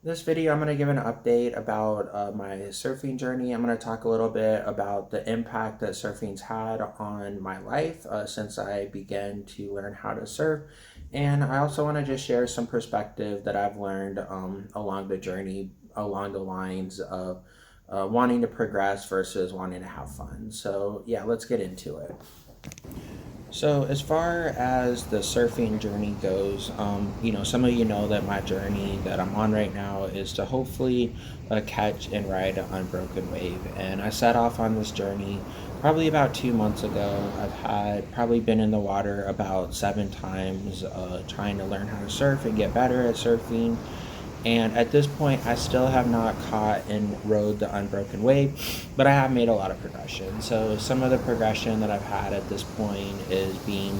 This video, I'm going to give an update about my surfing journey. I'm going to talk a little bit about the impact that surfing's had on my life since I began to learn how to surf. And I also want to just share some perspective that I've learned along the journey, along the lines of wanting to progress versus wanting to have fun. So, yeah, let's get into it. So, as far as the surfing journey goes, some of you know that my journey that I'm on right now is to hopefully catch and ride an unbroken wave. And I set off on this journey probably about 2 months ago. I've had probably been in the water about 7 times, trying to learn how to surf and get better at surfing. And at this point, I still have not caught and rode the unbroken wave, but I have made a lot of progression. So, some of the progression that I've had at this point is being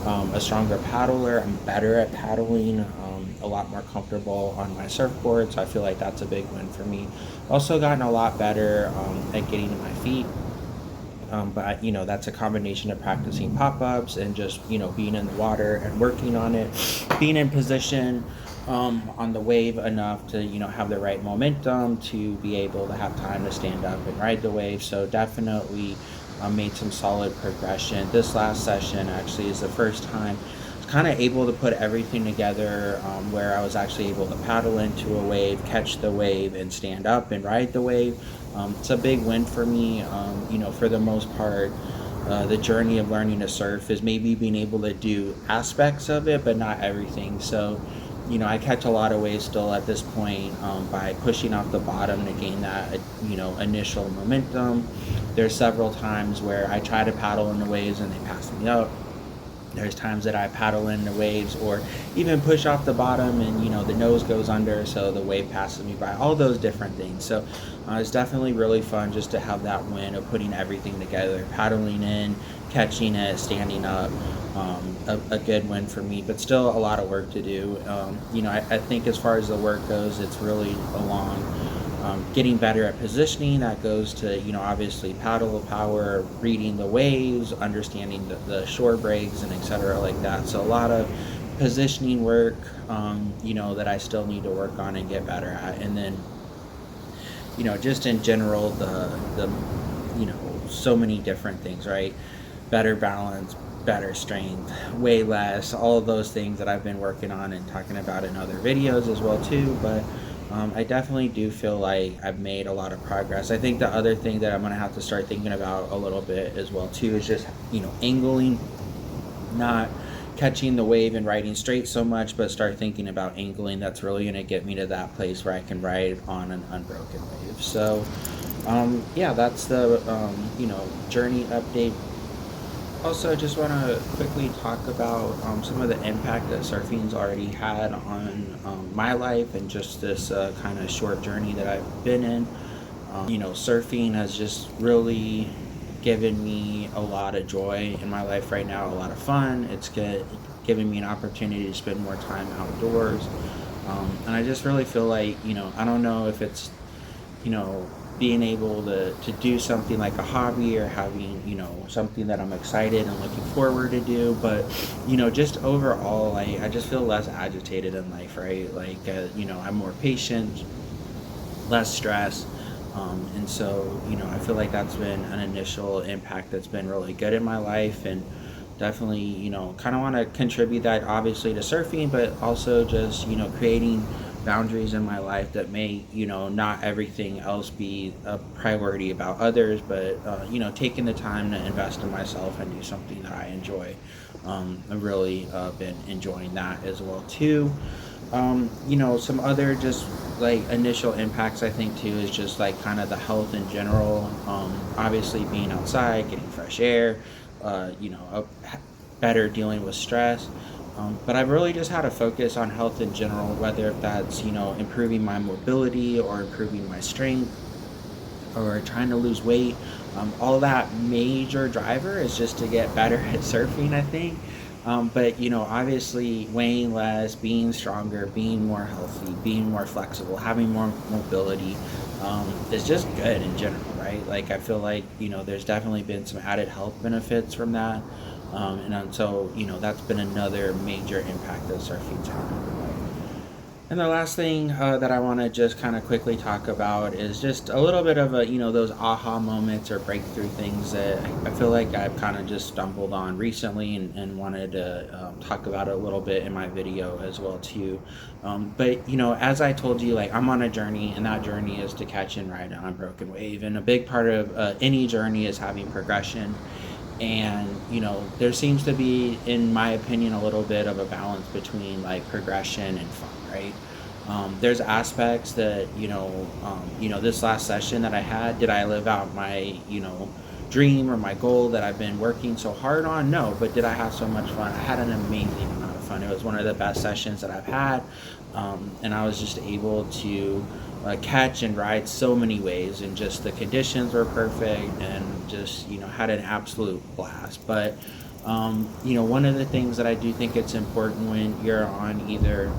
a stronger paddler. I'm better at paddling, a lot more comfortable on my surfboard. So, I feel like that's a big win for me. Also, gotten a lot better at getting to my feet. But that's a combination of practicing pop-ups and just being in the water and working on it, being in position on the wave enough to have the right momentum to be able to have time to stand up and ride the wave. So definitely made some solid progression. This last session actually is the first time kind of able to put everything together, where I was actually able to paddle into a wave, catch the wave, and stand up and ride the wave. It's a big win for me. For the most part, the journey of learning to surf is maybe being able to do aspects of it, but not everything. So, I catch a lot of waves still at this point by pushing off the bottom to gain that, initial momentum. There's several times where I try to paddle in the waves and they pass me up. There's times that I paddle in the waves or even push off the bottom and the nose goes under so the wave passes me by. All those different things. So it's definitely really fun just to have that win of putting everything together, paddling in, catching it, standing up. A good win for me, but still a lot of work to do. I think as far as the work goes, it's really along getting better at positioning. That goes to obviously paddle power, reading the waves, understanding the shore breaks, and etc. like that. So a lot of positioning work, that I still need to work on and get better at. And then just in general, the so many different things, right? Better balance, better strength, way less, all of those things that I've been working on and talking about in other videos as well too. But I definitely do feel like I've made a lot of progress. I think the other thing that I'm gonna have to start thinking about a little bit as well too is just angling, not catching the wave and riding straight so much, but start thinking about angling. That's really going to get me to that place where I can ride on an unbroken wave. So, yeah, that's the journey update. Also, I just want to quickly talk about some of the impact that surfing's already had on my life and just this kind of short journey that I've been in. Surfing has just really given me a lot of joy in my life right now, a lot of fun. It's given me an opportunity to spend more time outdoors. And I just really feel like, I don't know if it's, you know, being able to do something like a hobby or having, something that I'm excited and looking forward to do. But, just overall, I just feel less agitated in life, right? Like, I'm more patient, less stress. And so, I feel like that's been an initial impact that's been really good in my life. And definitely, kind of want to contribute that obviously to surfing, but also just, creating boundaries in my life that may, not everything else be a priority about others, but, taking the time to invest in myself and do something that I enjoy. I've really been enjoying that as well too. Some other just like initial impacts I think too is just like kind of the health in general. Obviously being outside, getting fresh air, better dealing with stress. But I've really just had to focus on health in general, whether that's improving my mobility or improving my strength or trying to lose weight. All that major driver is just to get better at surfing, I think. But obviously, weighing less, being stronger, being more healthy, being more flexible, having more mobility is just good in general, right? Like, I feel like there's definitely been some added health benefits from that, and so that's been another major impact that surfing's had on my life. And the last thing that I want to just kind of quickly talk about is just a little bit of those aha moments or breakthrough things that I feel like I've kind of just stumbled on recently, and wanted to talk about it a little bit in my video as well too. But as I told you, like, I'm on a journey, and that journey is to catch and ride on Broken Wave. And a big part of any journey is having progression. And there seems to be, in my opinion, a little bit of a balance between like progression and fun, right? There's aspects that this last session that I had, did I live out my dream or my goal that I've been working so hard on? No. But did I have so much fun? I had an amazing amount of fun. It was one of the best sessions that I've had. And I was just able to catch and ride so many waves, and just the conditions were perfect, and just had an absolute blast. But one of the things that I do think it's important when you're on either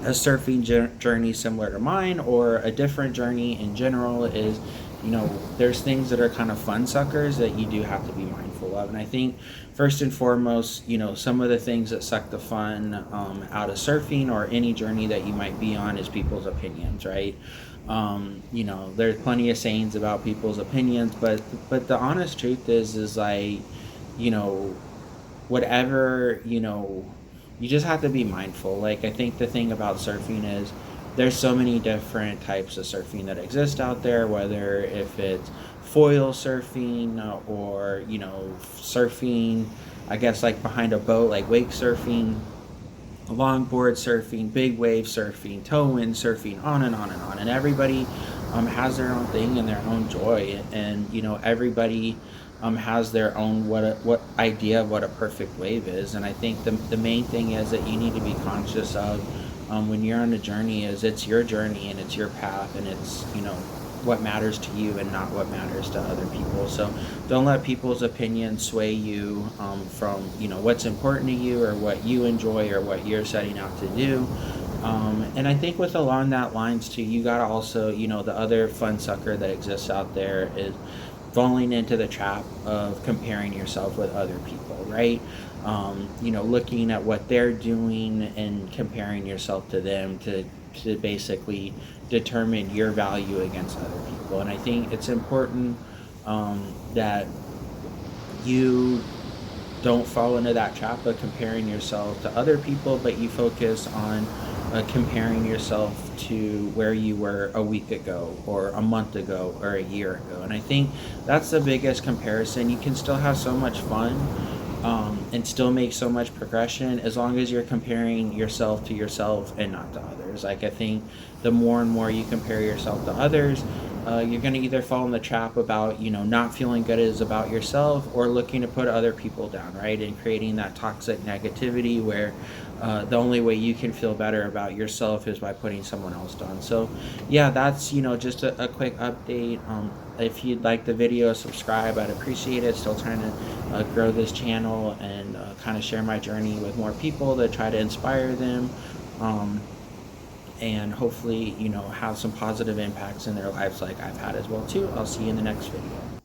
a surfing journey similar to mine or a different journey in general is there's things that are kind of fun suckers that you do have to be mindful of. And I think first and foremost, some of the things that suck the fun out of surfing or any journey that you might be on is people's opinions, right? There's plenty of sayings about people's opinions, but the honest truth is like, whatever, you just have to be mindful. Like, I think the thing about surfing is there's so many different types of surfing that exist out there, whether if it's foil surfing or surfing, I guess, like behind a boat, like wake surfing, longboard surfing, big wave surfing, toe in surfing, on and on and on. And everybody has their own thing and their own joy, and everybody has their own what idea of what a perfect wave is. And I think the main thing is that you need to be conscious of when you're on a journey is it's your journey and it's your path, and it's what matters to you and not what matters to other people. So don't let people's opinions sway you from what's important to you or what you enjoy or what you're setting out to do. And I think with along that lines too, you gotta also the other fun sucker that exists out there is falling into the trap of comparing yourself with other people, right? Looking at what they're doing and comparing yourself to them to basically determine your value against other people. And I think it's important that you don't fall into that trap of comparing yourself to other people, but you focus on comparing yourself to where you were a week ago or a month ago or a year ago. And I think that's the biggest comparison. You can still have so much fun and still make so much progression as long as you're comparing yourself to yourself and not to others. Like, I think the more and more you compare yourself to others, you're going to either fall in the trap about not feeling good is about yourself, or looking to put other people down, right? And creating that toxic negativity where the only way you can feel better about yourself is by putting someone else down. So yeah, that's just a quick update. If you'd like the video, subscribe, I'd appreciate it. Still trying to grow this channel and kind of share my journey with more people to try to inspire them, and hopefully have some positive impacts in their lives like I've had as well too. I'll see you in the next video.